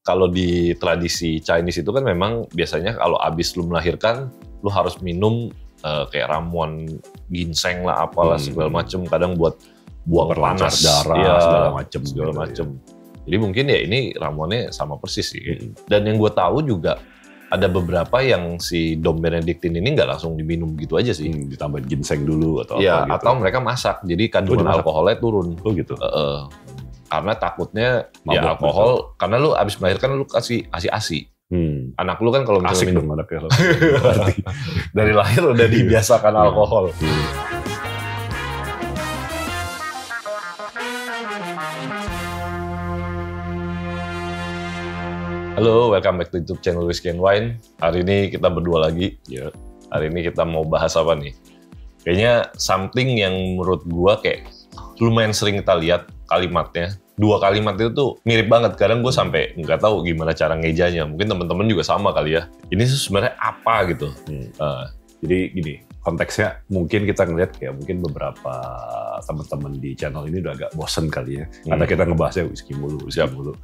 kalau di tradisi Chinese itu kan memang biasanya kalau abis lu melahirkan, lu harus minum kayak ramuan ginseng lah, apalah segala macem. Kadang buat buang panas, darah, ya, segala macem. Jadi mungkin ya ini ramuannya sama persis sih. Dan yang gue tahu juga ada beberapa yang si Dom Benedictine ini nggak langsung diminum gitu aja sih. Ditambahin ginseng dulu atau ya, apa gitu. Atau mereka masak, jadi kandungan alkoholnya turun. Oh gitu. Karena takutnya mabok, ya alkohol, betul. Karena lu abis melahirkan lu kasih asi-asi. Anak lu kan kalau misalnya asik minum, dong anaknya. dari lahir udah dibiasakan alkohol. Halo, welcome back to YouTube channel Whiskey and Wine. Hari ini kita berdua lagi. Ya. Hari ini kita mau bahas apa nih? Kayaknya something yang menurut gua kayak lumayan sering kita lihat kalimatnya. Dua kalimat itu tuh mirip banget. Kadang gue sampai nggak tahu gimana cara ngejanya. Mungkin teman-teman juga sama kali ya. Ini tuh sebenarnya apa gitu? Jadi gini, konteksnya mungkin kita ngeliat kayak mungkin beberapa teman-teman di channel ini udah agak bosen kali ya. Karena kita ngebahasnya whisky mulu.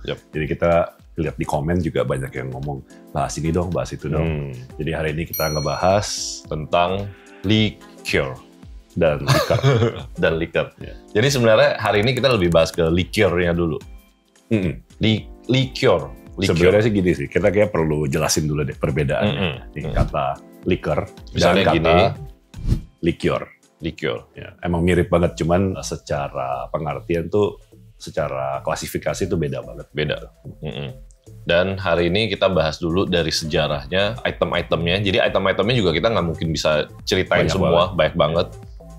Jadi kita lihat di komen juga banyak yang ngomong, bahas ini dong, bahas itu dong. Jadi hari ini kita ngebahas tentang liqueur dan liquor. dan liquor. Yeah. Jadi sebenarnya hari ini kita lebih bahas ke liqueurnya dulu. Liqueur. Sebenarnya sih gini sih, kita kayak perlu jelasin dulu deh perbedaannya. Kata liquor dan kata gini, liqueur. Ya, emang mirip banget, cuman secara pengertian tuh, secara klasifikasi tuh beda banget. Beda. Dan hari ini kita bahas dulu dari sejarahnya, item-itemnya. Jadi item-itemnya juga kita nggak mungkin bisa ceritain banyak banget.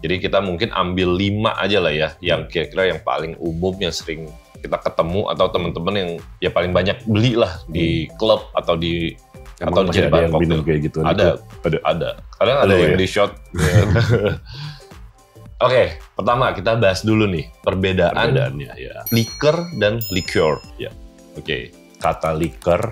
Jadi kita mungkin ambil 5 aja lah ya, yang kira-kira yang paling umum, yang sering kita ketemu, atau teman-teman yang ya paling banyak beli lah di klub atau di atau di bahan koktail kayak gitu. Ada. Kadang ada yang di shot. Oke, pertama kita bahas dulu nih perbedaannya ya. Liquor dan liqueur. Ya. Oke. Kata liquor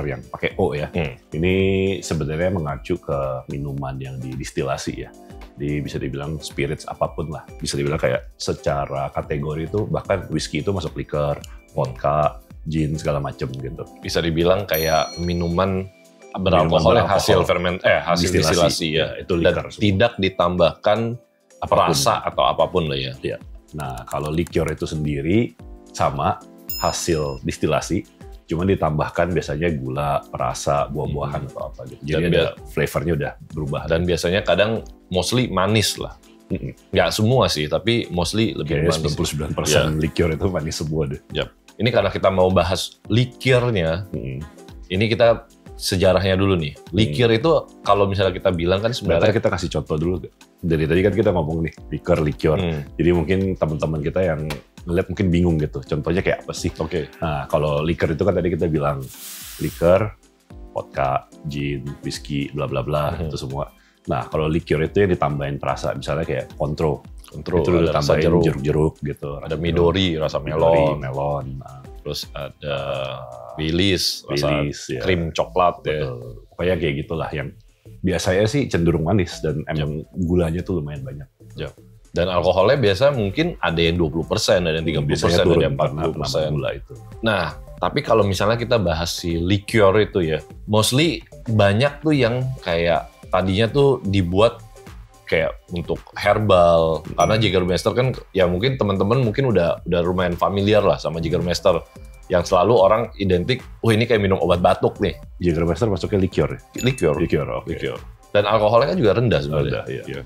yang pakai O ya. Ini sebenarnya mengacu ke minuman yang didistilasi ya. Bisa dibilang spirits apapun lah. Bisa dibilang kayak secara kategori itu bahkan whisky itu masuk liquor, vodka, gin segala macem gitu. Bisa dibilang kayak minuman beralkohol yang hasil distilasi ya. Itu liquor. Dan tidak ditambahkan rasa atau apapun lah ya. Ya. Nah, kalau liqueur itu sendiri sama hasil distilasi, cuma ditambahkan biasanya gula, perasa, buah-buahan atau apa gitu. Jadi ada flavornya udah berubah. Dan biasanya kadang mostly manis lah. Nggak semua sih, tapi mostly lebih manis. 99% liqueur itu manis semua deh. Yep. Ini karena kita mau bahas liqueurnya, ini kita sejarahnya dulu nih. Liqueur itu kalau misalnya kita bilang kan sebenarnya kita kasih contoh dulu. Dari tadi kan kita ngomong nih liqueur. Jadi mungkin teman-teman kita yang ngeliat mungkin bingung gitu. Contohnya kayak apa sih? Oke. Nah, kalau liqueur itu kan tadi kita bilang liquor, vodka, gin, whisky, bla bla bla itu semua. Nah, kalau liqueur itu yang ditambahin perasa, misalnya kayak Cointreau itu udah tambahin jeruk-jeruk gitu. Ada Midori, rasa melon. Nah. Terus ada Baileys, rasa krim coklat ya. Pokoknya kayak gitulah yang biasanya sih cenderung manis dan emang gulanya tuh lumayan banyak. Dan alkoholnya biasa mungkin ada yang 20%, ada yang 30%, ada yang 40% gula itu. Nah, tapi kalau misalnya kita bahas si liqueur itu ya, mostly banyak tuh yang kayak tadinya tuh dibuat kayak untuk herbal. Karena Jägermeister kan ya mungkin teman-teman mungkin udah lumayan familiar lah sama Jägermeister. Yang selalu orang identik, ini kayak minum obat batuk nih. Jägermeister masuknya liqueur ya? Liqueur. Liqueur. Dan alkoholnya kan juga rendah sebenarnya. Iya.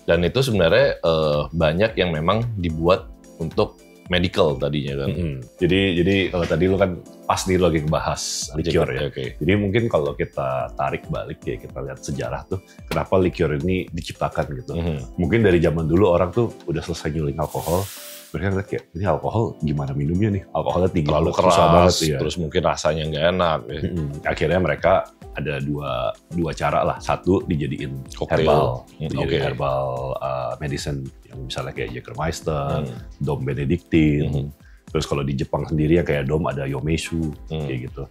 Dan itu sebenarnya banyak yang memang dibuat untuk medical tadinya kan. Jadi kalau tadi lu kan pas nih lagi ngebahas liqueur ya. Okay. Jadi mungkin kalau kita tarik balik ya, kita lihat sejarah tuh kenapa liqueur ini diciptakan gitu. Mungkin dari zaman dulu orang tuh udah selesai nyuling alkohol, mereka ngeliat kayak ini alkohol gimana minumnya nih, alkoholnya tinggi, terlalu keras banget, ya. Terus mungkin rasanya nggak enak. Ya. Akhirnya mereka ada dua cara lah. Satu dijadiin herbal, herbal medicine yang misalnya kayak Jägermeister, Dom Benedictine. Terus kalau di Jepang sendiri ya kayak Dom ada Yomeishu kayak gitu.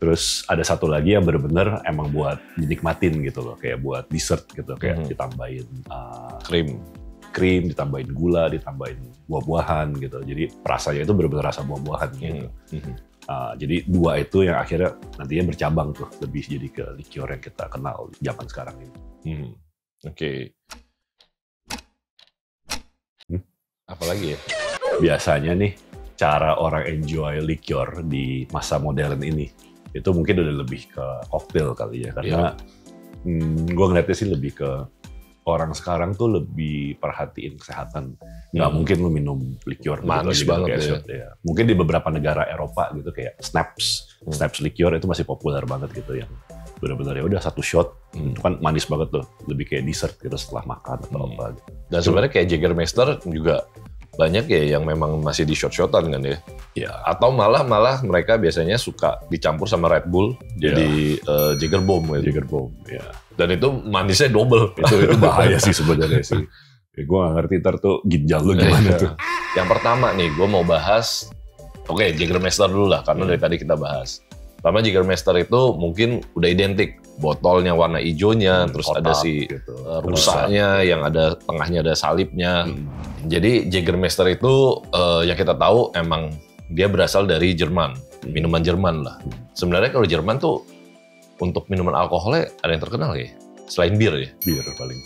Terus ada satu lagi yang benar-benar emang buat dinikmatin gitu loh, kayak buat dessert gitu, kayak ditambahin krim, ditambahin gula, ditambahin buah-buahan gitu. Jadi rasanya itu benar-benar rasa buah-buahan gitu. Jadi dua itu yang akhirnya nantinya bercabang tuh, lebih jadi ke liqueur yang kita kenal zaman sekarang ini. Oke. Apalagi ya? Biasanya nih, cara orang enjoy liqueur di masa modern ini, itu mungkin udah lebih ke koktail kali ya. Karena gue ngeliatnya sih lebih ke orang sekarang tuh lebih perhatiin kesehatan. Nggak mungkin lu minum liqueur manis gitu banget ya. Mungkin di beberapa negara Eropa gitu kayak Snaps liqueur itu masih populer banget gitu, yang benar-benar ya udah satu shot itu kan manis banget tuh, lebih kayak dessert gitu setelah makan atau apa gitu. Dan sebenarnya kayak Jägermeister juga banyak ya yang memang masih di shot-shotan kan ya. Ya. Atau malah mereka biasanya suka dicampur sama Red Bull jadi Jägerbomb gitu. Jägerbomb, ya. Dan itu manisnya double. Itu bahaya sih sebenarnya sih. Ya, gue gak ngerti ntar tuh ginjal lu gimana tuh. Yang pertama nih, gue mau bahas, Jägermeister dulu lah, karena dari tadi kita bahas. Pertama Jägermeister itu mungkin udah identik. Botolnya warna hijaunya, terus kotak, ada si gitu. rusaknya yang ada tengahnya ada salibnya. Jadi Jägermeister itu yang kita tahu emang dia berasal dari Jerman, minuman Jerman lah. Sebenarnya kalau Jerman tuh untuk minuman alkoholnya ada yang terkenal ya? Selain bir ya? Bir paling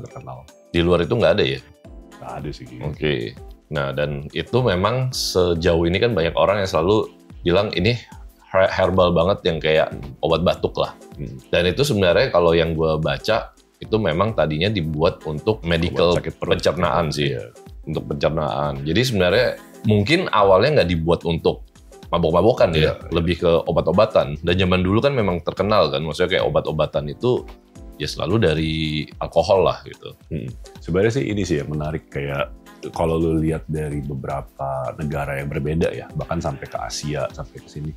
terkenal. Di luar itu nggak ada ya? Nggak ada sih. Oke. Nah, dan itu memang sejauh ini kan banyak orang yang selalu bilang ini herbal banget yang kayak obat batuk lah. Dan itu sebenarnya kalau yang gue baca itu memang tadinya dibuat untuk medical pencernaan sih. Ya. Untuk pencernaan. Jadi sebenarnya mungkin awalnya nggak dibuat untuk mabok-mabokan ya, lebih ke obat-obatan. Dan zaman dulu kan memang terkenal kan, maksudnya kayak obat-obatan itu ya selalu dari alkohol lah gitu. Sebenarnya sih ini sih yang menarik, kayak kalau lu lihat dari beberapa negara yang berbeda ya, bahkan sampai ke Asia, sampai ke sini,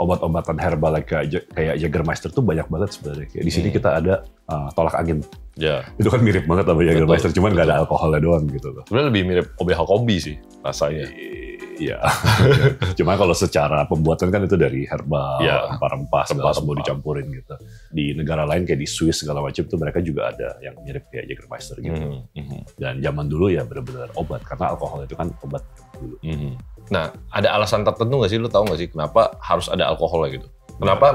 obat-obatan herbal kayak Jägermeister tuh banyak banget sebenarnya. Kayak di sini kita ada tolak angin. Ya. Itu kan mirip banget sama Jägermeister, cuman nggak ada alkoholnya doang gitu loh. Sebenarnya lebih mirip OBH Kombi sih rasanya. Iya. Cuma kalau secara pembuatan kan itu dari herbal, rempah-rempah segala semua dicampurin gitu. Di negara lain kayak di Swiss segala macam tuh mereka juga ada yang mirip kayak Jägermeister gitu. Dan zaman dulu ya benar-benar obat, karena alkohol itu kan obat dulu. Nah, ada alasan tertentu nggak sih? Lu tahu nggak sih kenapa harus ada alkoholnya gitu? Kenapa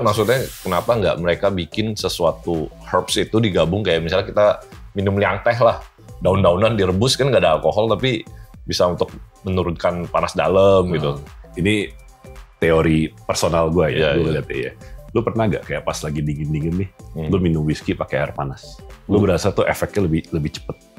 kenapa nggak mereka bikin sesuatu herbs itu digabung, kayak misalnya kita minum liang teh lah, daun-daunan direbus kan nggak ada alkohol tapi bisa untuk menurunkan panas dalam gitu. Ini teori personal gue ya, gue lihat ya. Lu pernah nggak kayak pas lagi dingin-dingin nih, lu minum whisky pakai air panas, lu berasa tuh efeknya lebih cepet.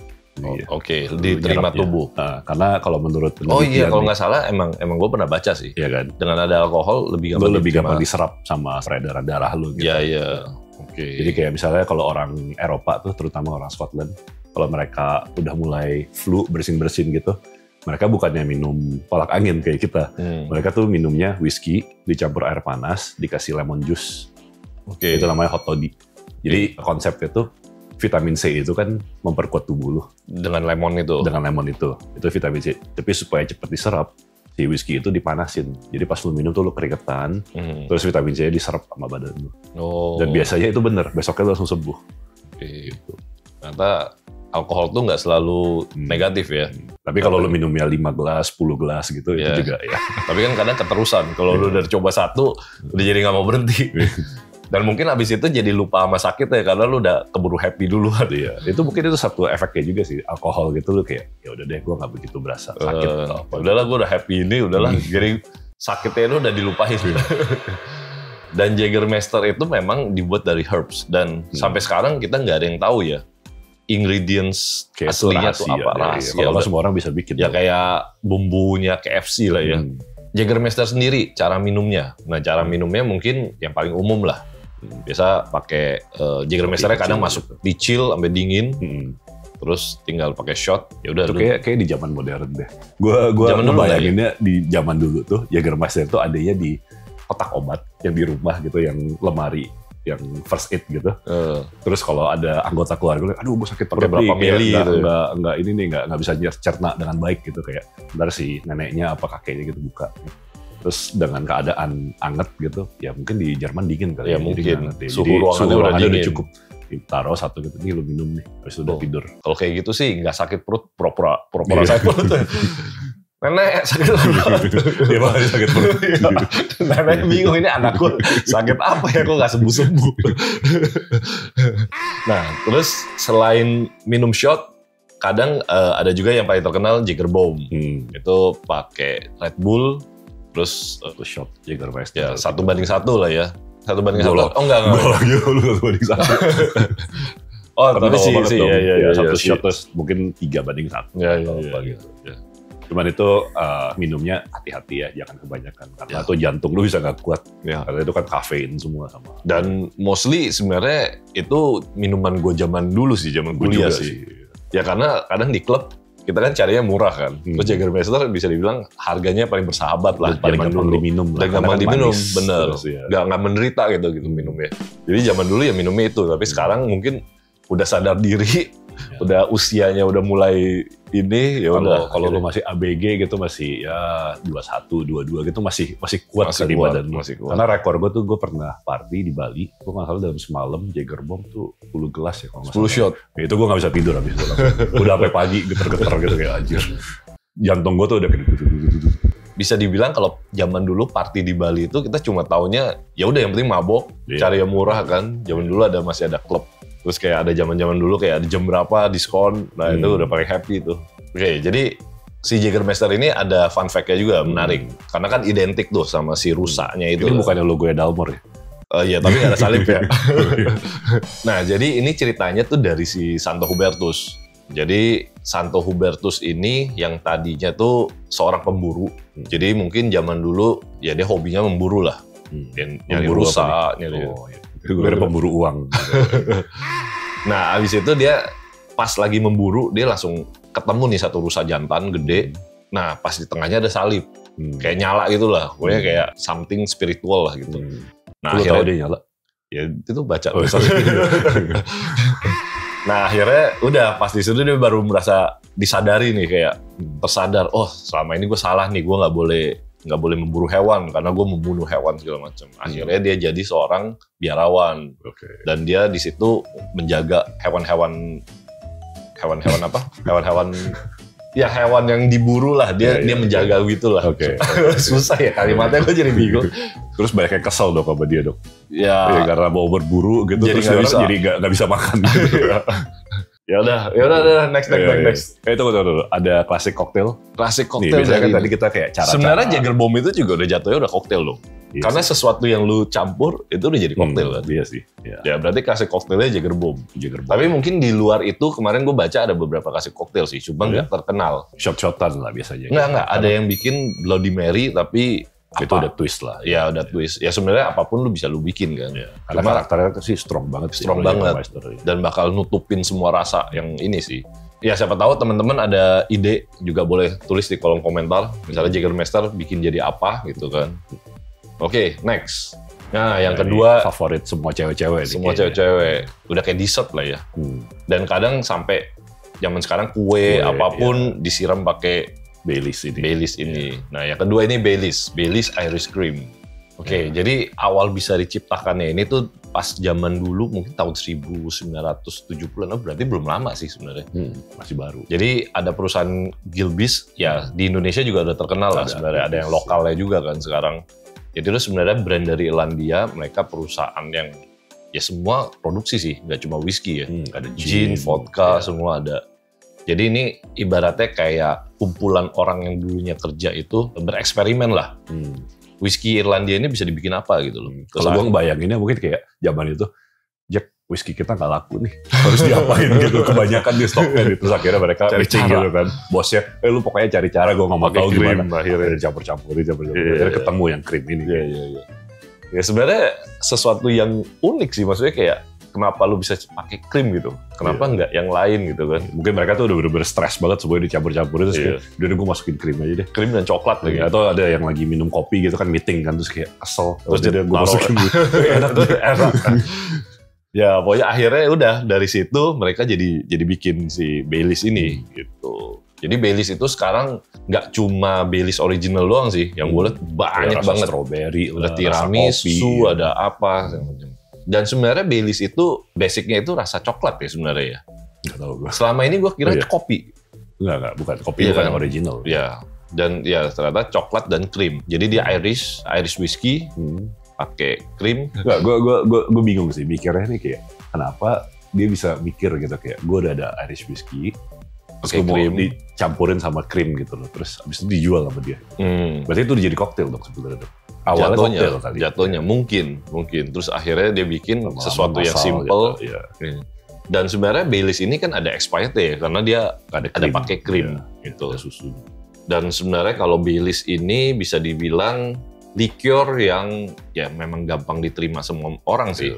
Oke, diterima tubuh. Nah, karena kalau menurut penelitian, kalau nggak salah emang gue pernah baca sih. Iya kan? Dengan ada alkohol lebih gampang diserap sama peredaran darah lu gitu. Iya. Oke. Jadi kayak misalnya kalau orang Eropa tuh, terutama orang Scotland, kalau mereka udah mulai flu, bersin-bersin gitu, mereka bukannya minum tolak angin kayak kita. Mereka tuh minumnya whisky, dicampur air panas, dikasih lemon juice. Itu namanya hot toddy. Jadi konsepnya tuh vitamin C itu kan memperkuat tubuh lu. Dengan lemon itu? Dengan lemon itu vitamin C. Tapi supaya cepat diserap, si whisky itu dipanasin. Jadi pas lu minum tuh lu keringetan, terus vitamin C diserap sama badan lu. Dan biasanya itu bener, besoknya lu langsung sembuh. Gitu. Ternyata alkohol tuh nggak selalu negatif ya. Tapi kalau lu minumnya 5 gelas, 10 gelas gitu, itu juga ya. Tapi kan kadang keterusan. Kalau lu udah coba satu, udah jadi nggak mau berhenti. Dan mungkin abis itu jadi lupa sama sakit ya, karena lu udah keburu happy duluan. Iya. Itu mungkin itu satu efeknya juga sih, alkohol gitu, lu kayak ya udah deh, gue nggak begitu berasa sakit. Udahlah, gue udah happy ini, udahlah. Jadi sakitnya itu udah dilupain. Dan Jägermeister itu memang dibuat dari herbs, dan sampai sekarang kita nggak ada yang tahu ya ingredients kayak aslinya tuh apa, rahasia. Kalau semua orang bisa bikin. Ya kayak bumbunya KFC lah ya. Jägermeister sendiri, cara minumnya. Nah, cara minumnya mungkin yang paling umum lah. Biasa pakai Jägermeisternya kadang masuk dicil sampai dingin. Terus tinggal pakai shot. Ya udah. Kayak di zaman modern deh. Gua ngebayanginnya di zaman dulu tuh Jägermeister itu adanya di kotak obat yang di rumah gitu, yang lemari, yang first aid gitu. Terus kalau ada anggota keluarga, aduh gue sakit perut berapa mili gitu. Nggak bisa cerna dengan baik gitu, kayak ntar si neneknya apa kakeknya gitu buka. Terus dengan keadaan anget gitu, ya mungkin di Jerman dingin kali ya. Mungkin suhu ruangannya udah cukup. Taruh satu gitu, nih lu minum nih, habis itu udah tidur. Kalau kayak gitu sih nggak sakit perut, pura-pura sakit perut. Nenek sakit perut. Dia malah sakit perut. Nenek bingung, ini anakku sakit apa ya, kok nggak sembuh-sembuh. Nah, terus selain minum shot, kadang ada juga yang paling terkenal Jager Bomb. Itu pakai Red Bull, terus shot Jägermeister. Ya, 1:1 lah ya. 1:1. Oh enggak. Gol lagi lu 1:1. Oh, tapi sih ya, satu shot terus mungkin 3:1. Ya. Gitu. Cuman itu minumnya hati-hati ya, jangan kebanyakan karena itu jantung lu bisa nggak kuat. Ya. Karena itu kan kafein semua sama. Dan mostly sebenarnya itu minuman gue zaman dulu sih, zaman kuliah sih. Ya karena kadang di klub kita kan carinya murah kan. Terus Jägermeister bisa dibilang harganya paling bersahabat lah. Paling gampang diminum. Paling gampang diminum, bener. Nggak menderita gitu minumnya. Jadi zaman dulu ya minumnya itu, tapi sekarang mungkin udah sadar diri, udah usianya udah mulai ini, ya udah. Kalau lu masih ABG gitu masih ya 21, 22 gitu masih kuat di badan. Karena rekor gue tuh, gue pernah party di Bali, gue nggak salah dalam semalam Jager Bomb tuh 10 gelas ya kalau nggak salah. 10 shot. Ya, itu gue nggak bisa tidur habis itu langsung. Udah sampai pagi geter-geter gitu kayak anjir. Jantung gue tuh udah kayak gitu. Bisa dibilang kalau zaman dulu party di Bali itu kita cuma taunya ya udah yang penting mabok, cari yang murah kan. Zaman dulu masih ada klub. Terus kayak ada zaman-zaman dulu kayak ada jam berapa diskon, nah itu udah paling happy tuh. Oke, jadi si Jägermeister ini ada fun fact-nya juga menarik. Karena kan identik tuh sama si rusaknya itu. Ini bukannya logonya Dalmor ya? Iya, tapi nggak ada salib ya. Nah, jadi ini ceritanya tuh dari si Santo Hubertus. Jadi Santo Hubertus ini yang tadinya tuh seorang pemburu. Jadi mungkin zaman dulu ya dia hobinya memburu lah. Nyari rusa, nyari. Gue ada pemburu uang. Nah, abis itu dia pas lagi memburu, dia langsung ketemu nih satu rusa jantan gede. Nah, pas di tengahnya ada salib. Kayak nyala gitu lah. Pokoknya kayak something spiritual lah gitu. Nah, lu tahu dia nyala? Ya, itu baca. Nah, akhirnya udah pas di situ dia baru merasa disadari nih, kayak tersadar, oh selama ini gue salah nih, gue nggak boleh memburu hewan karena gue membunuh hewan segala macam. Akhirnya dia jadi seorang biarawan. Dan dia di situ menjaga hewan-hewan apa? Ya hewan yang diburu lah. Dia menjaga gitu lah. Susah ya kalimatnya, gue jadi bingung. Terus banyak yang kesel dong sama dia dong. Ya karena mau berburu gitu, jadi terus jadi nggak bisa makan gitu. Ya udah, next. Tunggu. Ada klasik koktail. Klasik koktail kan tadi kita kayak cara. Sebenarnya Jager Bomb itu juga udah jatuhnya udah koktail loh. Iya, karena sesuatu yang lu campur itu udah jadi koktail kan. Iya sih. Iya. Ya berarti klasik koktailnya Jager Bomb. Tapi mungkin di luar itu kemarin gue baca ada beberapa klasik koktail sih, cuma nggak terkenal. Shot-shotan lah biasanya. Nggak. Ada yang bikin Bloody Mary tapi itu udah twist lah. Ya udah twist. Ya sebenarnya apapun lu bisa lu bikin kan. Ya, karena karakternya sih strong banget. Dan bakal nutupin semua rasa yang ini sih. Ya siapa tahu teman-teman ada ide juga boleh tulis di kolom komentar. Misalnya Jägermeister bikin jadi apa gitu kan. Oke, next. Nah yang kedua. Favorit semua cewek-cewek. Semua cewek-cewek. Udah kayak dessert lah ya. Dan kadang sampai zaman sekarang kue apapun disiram pakai Baileys ini. Nah, yang kedua ini Baileys Irish Cream. Oke, jadi awal bisa diciptakannya ini tuh pas zaman dulu mungkin tahun 1970-an, berarti belum lama sih sebenarnya. Masih baru. Jadi ada perusahaan Gilbey's, ya di Indonesia juga udah terkenal lah sebenarnya. Ada yang lokalnya juga kan sekarang. Jadi itu sebenarnya brand dari Irlandia, mereka perusahaan yang ya semua produksi sih, nggak cuma whisky ya. Ada gin, vodka, semua ada. Jadi ini ibaratnya kayak kumpulan orang yang dulunya kerja itu bereksperimen lah. Whisky Irlandia ini bisa dibikin apa gitu loh. Kalau gue ngebayanginnya mungkin kayak zaman itu, Jack, whisky kita nggak laku nih, harus diapain gitu. Kebanyakan di stoknya gitu. Terus akhirnya mereka cari cara gitu kan. Bosnya, lu pokoknya cari cara, gue nggak mau tahu gimana. Akhirnya campur-campur. Akhirnya ketemu yang krim ini. Iya. Ya sebenarnya sesuatu yang unik sih, maksudnya kayak kenapa lu bisa pakai krim gitu? Kenapa nggak yang lain gitu kan? Mungkin mereka tuh udah bener-bener stres banget semuanya dicampur-campurin terus kayak, udah gue masukin krim aja deh. Krim dan coklat lagi. Atau ada yang lagi minum kopi gitu kan, meeting kan, terus kayak kesel. Terus dia gue masukin gitu. Enak. Ya pokoknya akhirnya udah dari situ mereka jadi bikin si Baileys ini gitu. Jadi Baileys itu sekarang nggak cuma Baileys original doang sih, yang gue liat banyak banget. Strawberry, ada tiramisu, ada apa. Dan sebenarnya Baileys itu basicnya itu rasa coklat ya sebenarnya ya. Nggak tahu gue. Selama ini gue kira kopi. Enggak, bukan. Kopi bukan yang original. Iya. Dan ya ternyata coklat dan krim. Jadi dia Irish whiskey, pakai krim. Enggak, gue bingung sih mikirnya nih kayak kenapa dia bisa mikir gitu kayak gue udah ada Irish whiskey, terus gue mau dicampurin sama krim gitu loh, terus abis itu dijual sama dia. Berarti itu jadi koktail dong sebetulnya tuh. Awalnya koktail kali. Jatuhnya mungkin. Terus akhirnya dia bikin sesuatu yang simple. Gitu, ya. Dan sebenarnya Baileys ini kan ada expired ya, karena dia ada pakai krim gitu. Ada susu. Dan sebenarnya kalau Baileys ini bisa dibilang liquor yang ya memang gampang diterima semua orang sih.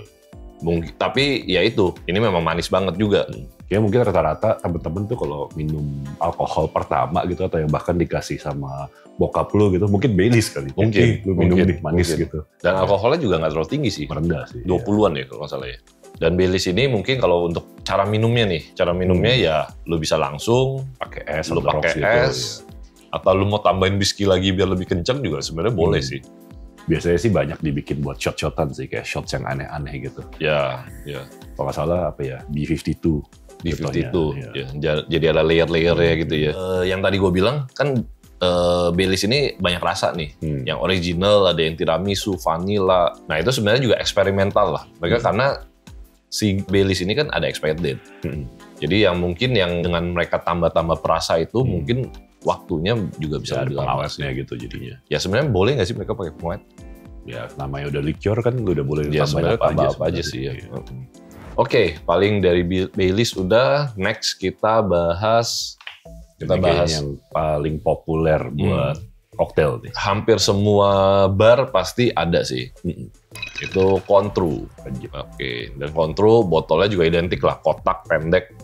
Mungkin, tapi ya itu, ini memang manis banget juga. Ya mungkin rata-rata temen-temen tuh kalau minum alkohol pertama gitu atau yang bahkan dikasih sama bokap lu gitu, mungkin Baileys kali. Mungkin. Lu minum nih manis gitu. Dan alkoholnya juga nggak terlalu tinggi sih. Merendah sih. 20-an ya kalau nggak salah ya. Dan Baileys ini mungkin kalau untuk cara minumnya ya lu bisa langsung pakai es, lu pakai es, atau lu mau tambahin whisky lagi biar lebih kencang juga sebenarnya boleh sih. Biasanya sih banyak dibikin buat shot-shotan sih, kayak shots yang aneh-aneh gitu. Ya. Kalau nggak salah apa ya, B52. B52, ya. Jadi ada layer-layernya gitu ya. Yang tadi gue bilang kan Baileys ini banyak rasa nih. Yang original, ada yang tiramisu, vanilla. Nah itu sebenarnya juga eksperimental lah. Mereka karena si Baileys ini kan ada expired date. Jadi yang mungkin yang dengan mereka tambah-tambah perasa itu mungkin waktunya juga bisa lebih lama gitu jadinya. Ya sebenarnya boleh nggak sih mereka pakai pengawet? Ya namanya udah liquor kan udah boleh ya, tambah apa aja sih ya. Oke, paling dari Baileys udah. Next kita bahas yang paling populer buat koktail nih. Hampir semua bar pasti ada sih. Itu Cointreau. Oke, dan Cointreau botolnya juga identik lah, kotak pendek.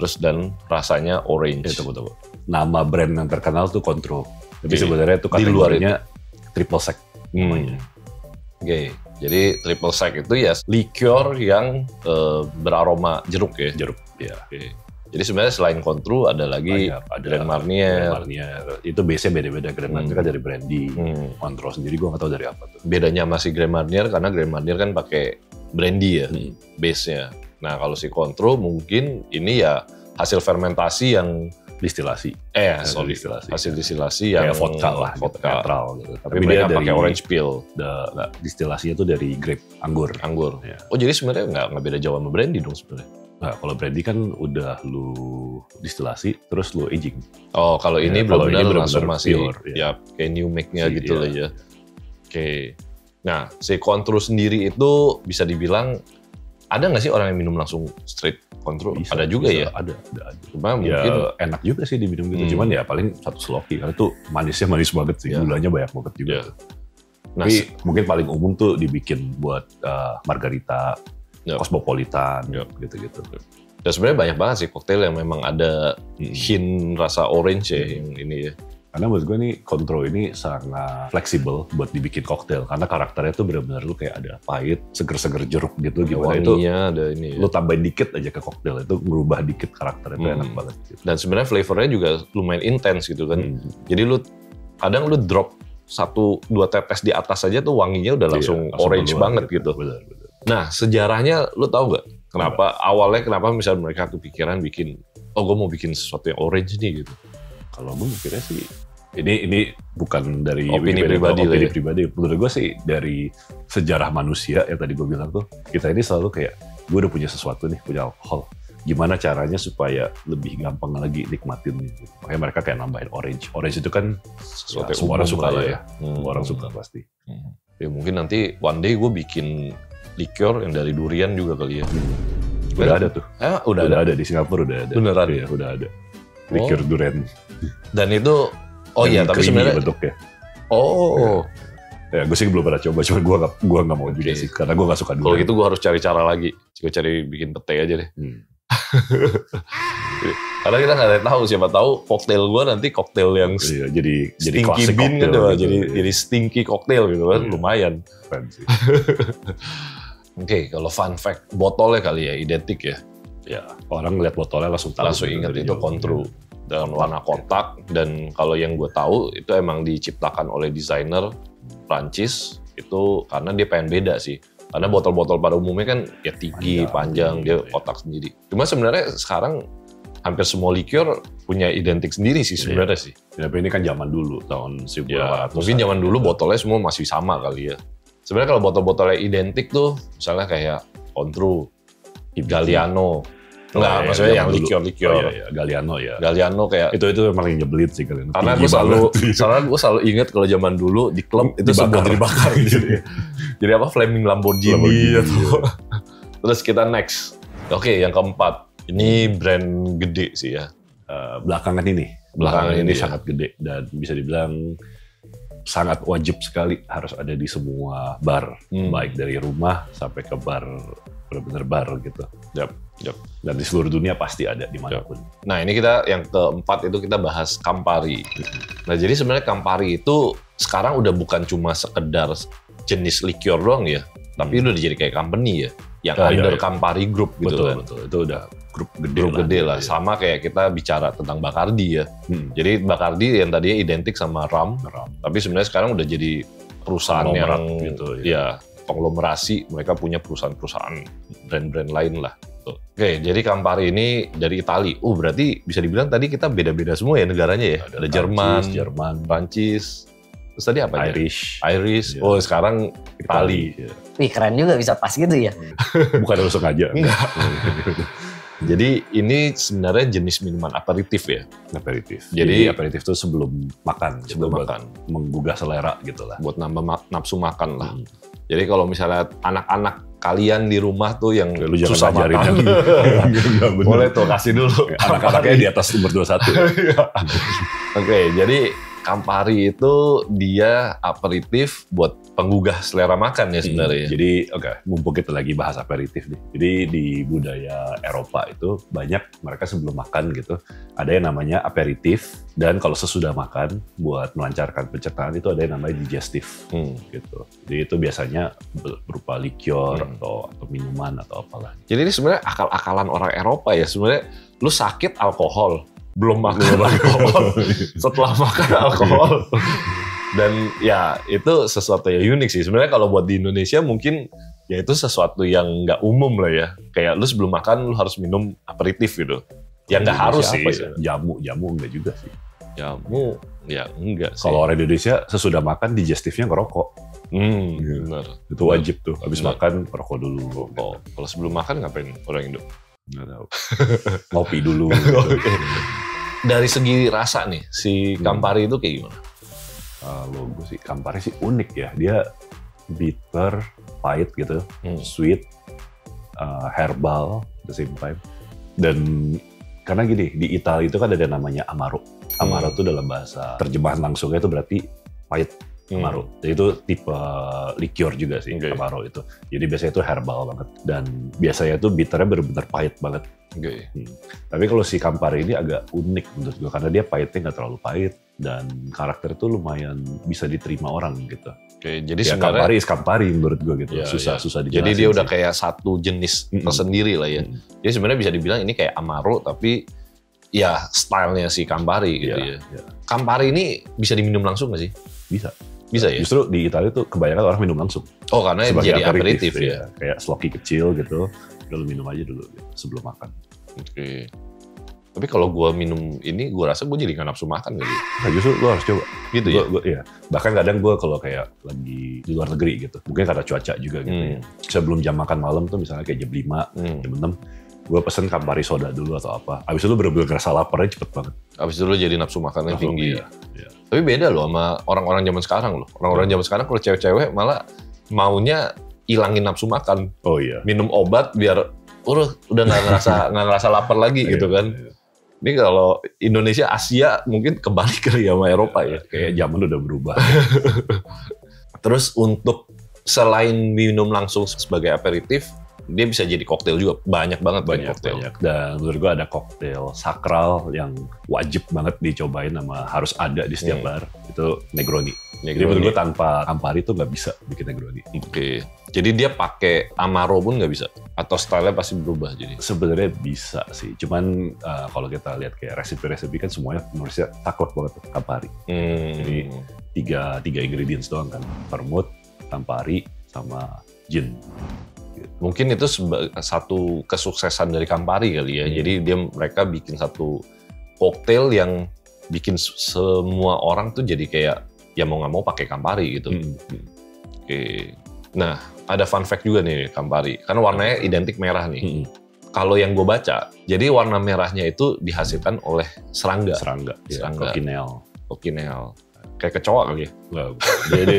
Terus dan rasanya orange. Tunggu. Nama brand yang terkenal tuh Cointreau. Tapi sebenarnya itu kategorinya triple sec. Oke. Jadi triple sec itu ya liquor yang beraroma jeruk ya. Jeruk, ya. Oke. Jadi sebenarnya selain Cointreau ada lagi Grand Marnier. Itu biasanya beda-beda. Grand Marnier kan dari brandy. Cointreau sendiri gue nggak tahu dari apa tuh. Bedanya masih Grand Marnier karena Grand Marnier kan pakai brandy ya, base-nya. Nah kalau si Cointreau mungkin ini ya hasil fermentasi yang distilasi. Hasil distilasi yang kayak vodka lah, vodka netral gitu. Tapi dia pakai orange peel. Distilasinya tuh dari grape, anggur. Ya. Oh jadi sebenarnya nggak beda jauh sama brandy dong sebenarnya. Nah, kalau brandy kan udah lu distilasi terus lu aging. Oh kalau ini benar-benar langsung masih pure, ya kayak new make-nya gitu lah ya. Oke. Nah si Cointreau sendiri itu bisa dibilang ada nggak sih orang yang minum langsung straight Cointreau? Ada juga ya? Ada. Cuma ya, mungkin enak juga sih diminum gitu. Cuman ya paling satu sloki karena itu manis banget sih. Gulanya banyak banget juga. Nah, tapi mungkin paling umum tuh dibikin buat margarita, cosmopolitan, gitu-gitu. Dan sebenarnya banyak banget sih koktail yang memang ada hint rasa orange ya yang ini ya. Karena menurut gue nih Cointreau ini sangat fleksibel buat dibikin koktail karena karakternya tuh benar-benar lu kayak ada pahit, seger-seger jeruk gitu gimana itu. Ada ini. Lu tambahin dikit aja ke koktail itu merubah dikit karakternya itu enak banget. Gitu. Dan sebenarnya flavornya juga lumayan intens gitu kan. Jadi lu kadang lu drop 1-2 tetes di atas aja tuh wanginya udah langsung orange banget gitu. Benar. Nah sejarahnya lu tahu nggak kenapa misalnya mereka kepikiran bikin gue mau bikin sesuatu yang orange nih gitu. Kalau gue mikirnya sih, ini bukan dari opini pribadi. Menurut gue sih dari sejarah manusia yang tadi gue bilang tuh, kita ini selalu kayak, gue udah punya sesuatu nih, punya alkohol. Gimana caranya supaya lebih gampang lagi nikmatin gitu. Makanya mereka kayak nambahin orange. Orange itu kan sesuatu yang semua orang suka lah ya. Semua orang suka pasti. Ya mungkin nanti one day gue bikin liquor yang dari durian juga kali ya. Udah ada tuh. Udah ada di Singapura udah ada. Beneran? Ya, udah ada. Liquor durian. Dan itu, tapi sebenarnya bentuknya. Ya, gue sih belum pernah coba, cuma gue nggak mau juga sih, karena gue nggak suka durian. Kalau gitu gue harus cari cara lagi, gue cari bikin pete aja deh. Karena kita nggak ada tahu, siapa tahu koktail gue nanti koktail yang jadi stinky bean kan, jadi stinky koktail gitu kan, lumayan. Oke, kalau fun fact, botolnya kali ya identik ya. Ya, orang ngeliat botolnya langsung ingat itu Cointreau dengan warna kotak. Dan kalau yang gue tahu itu emang diciptakan oleh desainer Prancis itu karena dia pengen beda sih. Karena botol-botol pada umumnya kan ya tinggi, panjang, dia kotak sendiri. Cuma sebenarnya sekarang hampir semua liquor punya identik sendiri sih sebenarnya sih. Ya, tapi ini kan zaman dulu, tahun 1800. Ya, mungkin zaman dulu botolnya semua masih sama kali ya. Sebenarnya kalau botol-botolnya identik tuh, misalnya kayak Cointreau, Galliano. Enggak, maksudnya yang liquor-liquor. Oh, iya, Galliano ya. Galliano kayak itu memang yang nyebelin sih Galliano. Karena gue selalu ingat kalau zaman dulu di klub itu semua dibakar gitu. Jadi apa Flaming Lamborghini gitu. Terus kita next. Oke, yang keempat. Ini brand gede sih ya. Belakangan ini sangat gede dan bisa dibilang sangat wajib sekali harus ada di semua bar, baik dari rumah sampai ke bar, benar-benar bar gitu. Yap. Dan di seluruh dunia pasti ada dimanapun. Nah ini kita yang keempat itu kita bahas Campari. Nah jadi sebenarnya Campari itu sekarang udah bukan cuma sekedar jenis liquor doang ya, tapi udah jadi kayak company ya, yang under Campari Group gitu kan. Betul, itu udah grup gede lah. Sama kayak kita bicara tentang Bacardi ya. Jadi Bacardi yang tadinya identik sama rum, tapi sebenarnya sekarang udah jadi perusahaan yang gitu, ya konglomerasi, mereka punya perusahaan-perusahaan brand-brand lain lah. Oke, jadi Campari ini dari Itali. Berarti bisa dibilang tadi kita beda-beda semua ya negaranya ya. Ada Jerman, Prancis, terus tadi apa? Irish. Yeah. Sekarang Itali. Yeah. Wih, keren juga bisa pas gitu ya. Bukan langsung aja. Enggak. Jadi ini sebenarnya jenis minuman aperitif ya. Aperitif. Jadi aperitif itu sebelum makan. Sebelum makan. Menggugah selera gitu lah. Buat nambah nafsu makan lah. Jadi kalau misalnya anak-anak kalian di rumah tuh yang susah makan, boleh tuh kasih dulu. Anak-anaknya di atas umur 21. Oke, jadi Campari itu dia aperitif buat penggugah selera makan ya sebenarnya. Jadi mumpung kita lagi bahas aperitif nih. Jadi di budaya Eropa itu banyak mereka sebelum makan gitu ada yang namanya aperitif, dan kalau sesudah makan buat melancarkan pencernaan itu ada yang namanya digestif gitu. Jadi itu biasanya berupa liquor atau minuman atau apalah. Jadi ini sebenarnya akal-akalan orang Eropa ya sebenarnya. Lu sakit alkohol, belum makan alkohol, setelah makan alkohol. Dan ya itu sesuatu yang unik sih. Sebenarnya kalau buat di Indonesia mungkin ya itu sesuatu yang nggak umum lah ya. Kayak lu sebelum makan lu harus minum aperitif gitu. Ya nggak harus sih. Ya? Jamu enggak juga sih. Jamu ya enggak sih. Kalau orang Indonesia sesudah makan digestifnya ngerokok. Benar. Itu wajib tuh. Habis makan rokok dulu. Kalau sebelum makan ngapain orang Indo? Nggak tahu. Ngopi dulu. Gitu. Dari segi rasa nih, si Campari itu kayak gimana? Logo sih Campari sih unik ya. Dia bitter, pahit gitu, sweet, herbal at the same time. Dan karena gini, di Italia itu kan ada namanya Amaro. Amaro itu dalam bahasa terjemahan langsungnya itu berarti pahit. Amaro. Jadi itu tipe liquor juga sih, Amaro itu. Jadi biasanya itu herbal banget. Dan biasanya itu bitternya benar-benar pahit banget. Tapi kalau si Campari ini agak unik menurut gue, karena dia pahitnya nggak terlalu pahit. Dan karakter itu lumayan bisa diterima orang gitu. Jadi ya, sebenarnya Campari menurut gue gitu. Susah dijelasin. Jadi dia udah kayak satu jenis tersendiri lah ya. Jadi sebenarnya bisa dibilang ini kayak Amaro, tapi ya stylenya si Campari gitu ya. Campari ini bisa diminum langsung nggak sih? Bisa ya? Justru di Italia tuh kebanyakan orang minum langsung. Oh, karena jadi aperitif ya? Kayak sloki kecil gitu, lu minum aja dulu gitu, sebelum makan. Oke. Tapi kalau gue minum ini, gue rasa gue jadi nggak nafsu makan gitu. Nah, justru lu harus coba. Gitu ya? Iya. Bahkan kadang gue kalau kayak lagi di luar negeri gitu, mungkin karena cuaca juga gitu ya. Sebelum jam makan malam tuh misalnya kayak jam 5, jam 6, gue pesen Campari soda dulu atau apa. Abis itu lu bener-bener ngerasa laparnya cepet banget. Abis itu lu jadi nafsu makannya tinggi. Iya. Tapi beda loh sama orang-orang zaman sekarang loh. Orang-orang zaman sekarang kalau cewek-cewek malah maunya hilangin nafsu makan. Oh iya. Minum obat biar udah nggak ngerasa lapar lagi gitu kan. Ini kalau Indonesia, Asia mungkin kebalik kali ya sama Eropa ya. Kayak zaman udah berubah. Terus untuk selain minum langsung sebagai aperitif, dia bisa jadi koktail juga. Banyak banget koktail. Dan menurut gue ada koktail sakral yang wajib banget dicobain sama harus ada di setiap bar. Itu Negroni. Jadi menurut gue tanpa Campari itu nggak bisa bikin Negroni. Oke. Jadi dia pakai Amaro pun nggak bisa? Atau stylenya pasti berubah jadi? Sebenarnya bisa sih. Cuman kalau kita lihat kayak resep-resep kan semuanya nulisnya taklek banget tuh Campari. Jadi tiga ingredients doang kan. Vermouth, Campari, sama gin. Mungkin itu satu kesuksesan dari Campari kali ya. Jadi mereka bikin satu koktail yang bikin semua orang tuh jadi kayak ya mau nggak mau pakai Campari gitu. Oke. Nah, ada fun fact juga nih Campari. Karena warnanya identik merah nih. Kalau yang gue baca, jadi warna merahnya itu dihasilkan oleh serangga. Serangga. Cochineal. Kayak kecoa kali ya?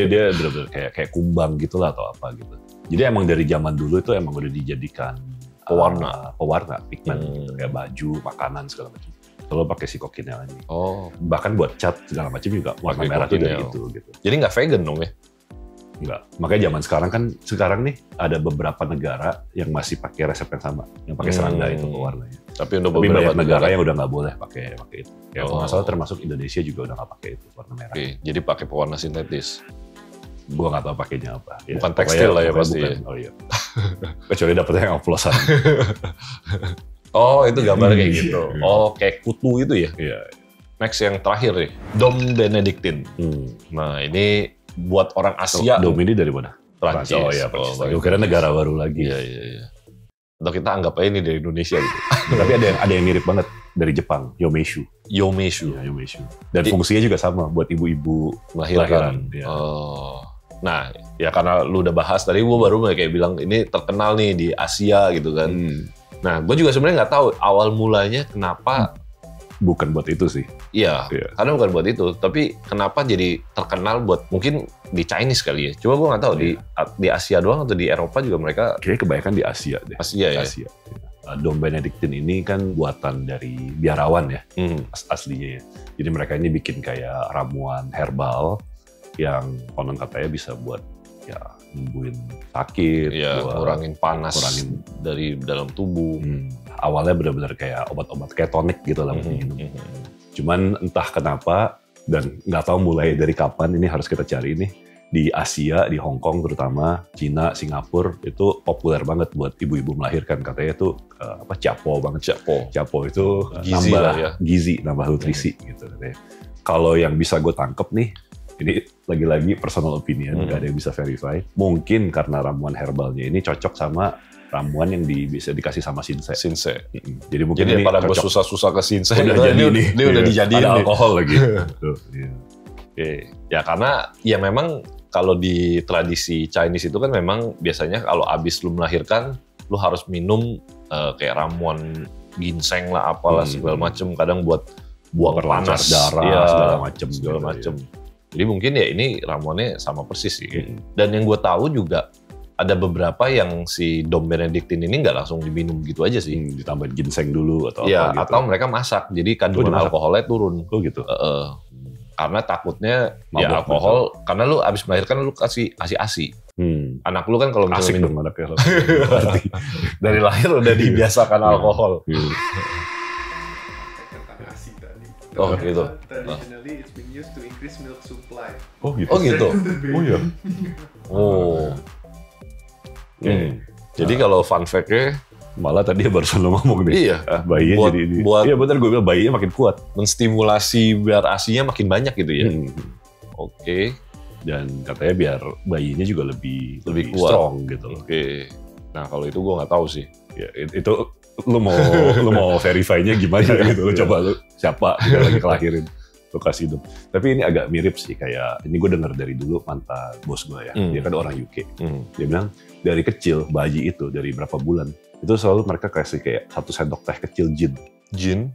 Dia bener-bener kayak kumbang gitu lah atau apa gitu. Jadi emang dari zaman dulu itu emang udah dijadikan pewarna, pigmen, kayak baju, makanan segala macam. Selalu pakai si cochineal ini. Bahkan buat cat segala macam juga warna merah juga gitu. Jadi nggak vegan dong ya? Enggak. Makanya sekarang nih ada beberapa negara yang masih pakai resep yang sama, yang pakai serangga itu pewarnanya. Tapi beberapa negara yang udah nggak boleh pakai itu. Ya kalau nggak salah termasuk Indonesia juga udah nggak pakai itu warna merah. Jadi pakai pewarna sintetis. Gua nggak tahu pakainya apa. Ya, bukan tekstil lah ya pasti. Bukan. Oh iya. Kecuali dapetnya yang oplosan. Itu gambar kayak gitu. Kayak kutu itu ya. Iya. Next yang terakhir nih, Dom Benedictine. Nah ini buat orang Asia. Dom ini dari mana? Prancis. Oh iya, Prancis. Gue kira negara baru lagi. Iya. Atau kita anggap aja ini dari Indonesia gitu. Tapi ada yang mirip banget dari Jepang, Yomeshu. Ya, Yomeshu. Dan fungsinya juga sama buat ibu-ibu melahirkan. Ya. Nah, ya karena lu udah bahas tadi, gue baru kayak bilang ini terkenal nih di Asia gitu kan. Nah, gue juga sebenarnya nggak tahu awal mulanya kenapa. Bukan buat itu sih. Iya, karena bukan buat itu. Tapi kenapa jadi terkenal buat mungkin di Chinese kali ya. Coba gue nggak tahu di Asia doang atau di Eropa juga mereka. Kayaknya kebanyakan di Asia deh. Asia. Dom Benedictine ini kan buatan dari biarawan ya, aslinya ya. Jadi mereka ini bikin kayak ramuan herbal yang konon katanya bisa buat ya nyembuhin sakit, ngurangin panas dari dalam tubuh. Awalnya benar-benar kayak obat-obat kayak tonik gitu lah minum. Cuman entah kenapa dan nggak tahu mulai dari kapan ini harus kita cari nih. Di Asia, di Hong Kong terutama, Cina, Singapura itu populer banget buat ibu-ibu melahirkan. Katanya itu capo banget. Capo itu gizi nambah nutrisi gitu. Kalau yang bisa gue tangkep nih, ini lagi-lagi personal opinion, nggak ada yang bisa verify. Mungkin karena ramuan herbalnya ini cocok sama ramuan yang bisa dikasih sama Shinsei. Jadi mungkin ini pada gue susah-susah ke Shinsei. Ini udah dijadiin. Ada alkohol lagi. Oke. Ya karena ya memang kalau di tradisi Chinese itu kan memang biasanya kalau abis lu melahirkan, lu harus minum kayak ramuan ginseng lah apalah segala macem. Kadang buat buang panas darah segala macem. Jadi mungkin ya ini ramuannya sama persis sih. Dan yang gue tahu juga ada beberapa yang si Dom Benedictine ini nggak langsung diminum gitu aja sih. Ditambahin ginseng dulu atau apa gitu. Atau mereka masak, jadi kandungan alkoholnya turun. Oh gitu. Karena takutnya ya alkohol, karena lu abis melahirkan lu kasih ASI. Anak lu kan kalau misalnya asik minum dong anaknya. dari lahir udah dibiasakan alkohol. Oh gitu. Traditionally it's been used to increase milk supply. Oh gitu. Oh gitu. Oh iya. Oh. Jadi kalau fun fact-nya malah tadi barusan lo ngomong nih. Iya. Bayinya jadi ini. Iya benar, gue bilang bayinya makin kuat. Menstimulasi biar ASI-nya makin banyak gitu ya. Oke. Dan katanya biar bayinya juga lebih kuat, strong gitu. Oke. Nah kalau itu gue nggak tahu sih. Ya itu lu mau verify-nya gimana gitu. Lu coba lu siapa yang lagi kelahirin. Lu kasih dong. Tapi ini agak mirip sih, kayak ini gue dengar dari dulu mantan bos gue ya. Dia kan orang UK. Dia bilang dari kecil bayi itu dari berapa bulan itu selalu mereka kasih kayak 1 sendok teh kecil gin.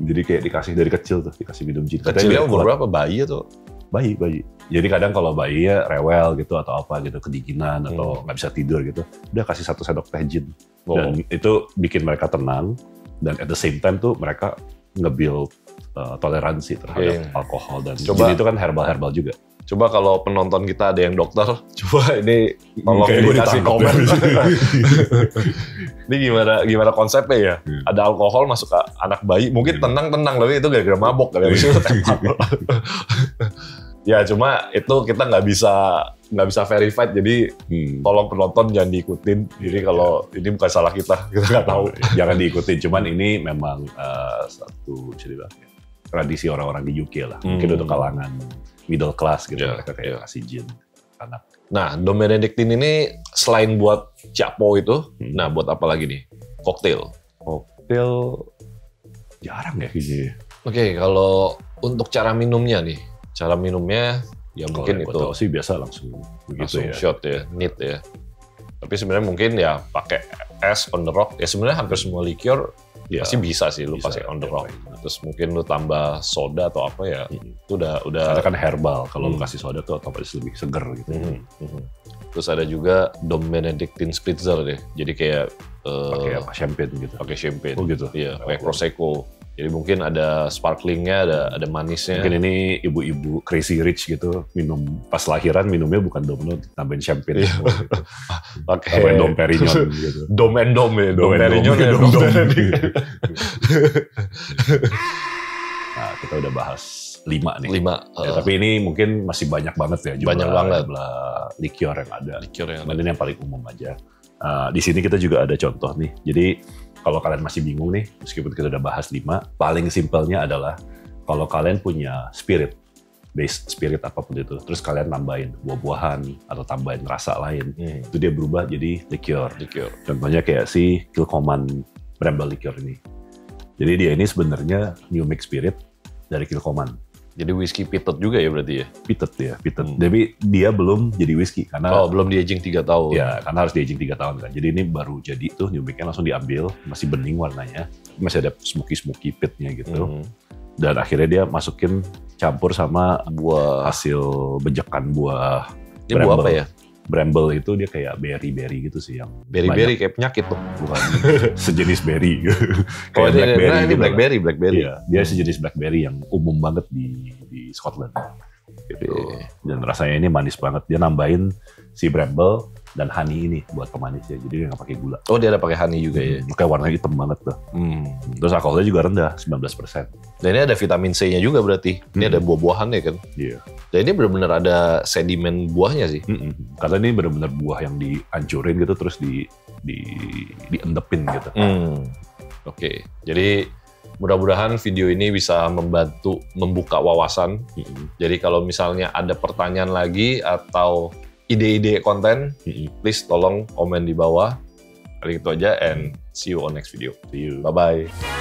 Jadi kayak dikasih dari kecil tuh, dikasih minum gin. Kecilnya umur berapa, bayi atau? Bayi. Jadi kadang kalau bayinya rewel gitu atau apa gitu, kedinginan atau nggak bisa tidur gitu, udah kasih 1 sendok teh gin. Dan itu bikin mereka tenang, dan at the same time tuh mereka nge-build toleransi terhadap alkohol. Dan gin itu kan herbal juga. Coba kalau penonton kita ada yang dokter, coba ini tolong dikasih komen. Ini gimana konsepnya ya? Ada alkohol masuk ke anak bayi, mungkin tenang, tapi itu gara-gara mabok kali ya. Ya cuma itu kita nggak bisa verified, jadi tolong penonton jangan diikutin. Jadi kalau ini bukan salah kita nggak tahu. Jangan diikutin. Cuman ini memang satu cerita tradisi orang-orang di UK lah. Mungkin untuk kalangan middle class gitu, mereka kayak kasih gin anak. Nah, Dom Benedictine ini selain buat Chapo itu, nah buat apa lagi nih? Koktail. Koktail jarang ya kayaknya. Oke, kalau untuk cara minumnya nih, cara minumnya ya Kalau mungkin yang itu gua tahu sih biasa langsung begitu langsung ya. shot ya, neat ya. Tapi sebenarnya mungkin ya pakai es on the rock. Ya sebenarnya hampir semua liquor Ya, pasti bisa sih lu bisa, pakai on the ya, rock. baik. Terus mungkin lu tambah soda atau apa ya, itu udah Karena kan herbal, kalau lu Hmm. kasih soda tuh otomatis lebih seger gitu. Terus ada juga Dom Benedictine Spritzer deh. Jadi kayak Pakai apa? Champagne gitu. pakai champagne. Oh gitu. Iya, pakai prosecco. Jadi mungkin ada sparklingnya, ada manisnya. Mungkin ini ibu-ibu crazy rich gitu, minum pas lahiran minumnya bukan Domino, tambahin champagne. Pakai Tambahin Dom Perignon gitu. Dom and Dom ya, Dom and Perignon Dom, ya, Dom Dom Dom. Benedictine. Nah, kita udah bahas 5 nih. 5 Ya, tapi ini mungkin masih banyak banget ya Banyak banget. jumlah liquor yang ada. liquor yang Cuman ini yang paling umum aja. Di sini kita juga ada contoh nih. Jadi kalau kalian masih bingung nih, meskipun kita udah bahas 5, paling simpelnya adalah kalau kalian punya spirit, base spirit apapun itu, terus kalian nambahin buah-buahan atau tambahin rasa lain, itu dia berubah jadi liquor. liquor. Contohnya kayak si Kilchoman Bramble Liquor ini. Jadi dia ini sebenarnya new make spirit dari Kilchoman. Jadi whisky peated juga ya berarti ya? Peated ya, peated. Tapi dia belum jadi whisky karena Belum di aging 3 tahun. ya karena harus di aging 3 tahun kan. Jadi ini baru jadi tuh new make-nya langsung diambil, masih bening warnanya, masih ada smoky pit-nya gitu. Dan akhirnya dia masukin campur sama Buah. hasil bejekan buah. Ini buah apa ya? Bramble itu dia kayak berry gitu sih yang Berry-berry kayak penyakit tuh. banyak, bukan sejenis berry. Oh, Kayak ini gitu lah. blackberry. Iya, dia sejenis blackberry yang umum banget di Scotland. Gitu. Oke. Dan rasanya ini manis banget. Dia nambahin si bramble dan honey ini buat pemanisnya. Jadi dia nggak pakai gula. Oh, dia ada pakai honey juga ya. Kayak warnanya hitam banget tuh. Terus alkoholnya juga rendah, 19%. Dan ini ada vitamin C-nya juga berarti. Ini ada buah-buahannya kan. Iya. Dan ini benar-benar ada sedimen buahnya sih. Karena ini benar-benar buah yang dihancurin gitu terus diendepin gitu. Oke. Jadi mudah-mudahan video ini bisa membantu membuka wawasan. Jadi kalau misalnya ada pertanyaan lagi atau ide-ide konten, please tolong komen di bawah. Kali itu aja and see you on next video. See you. Bye-bye.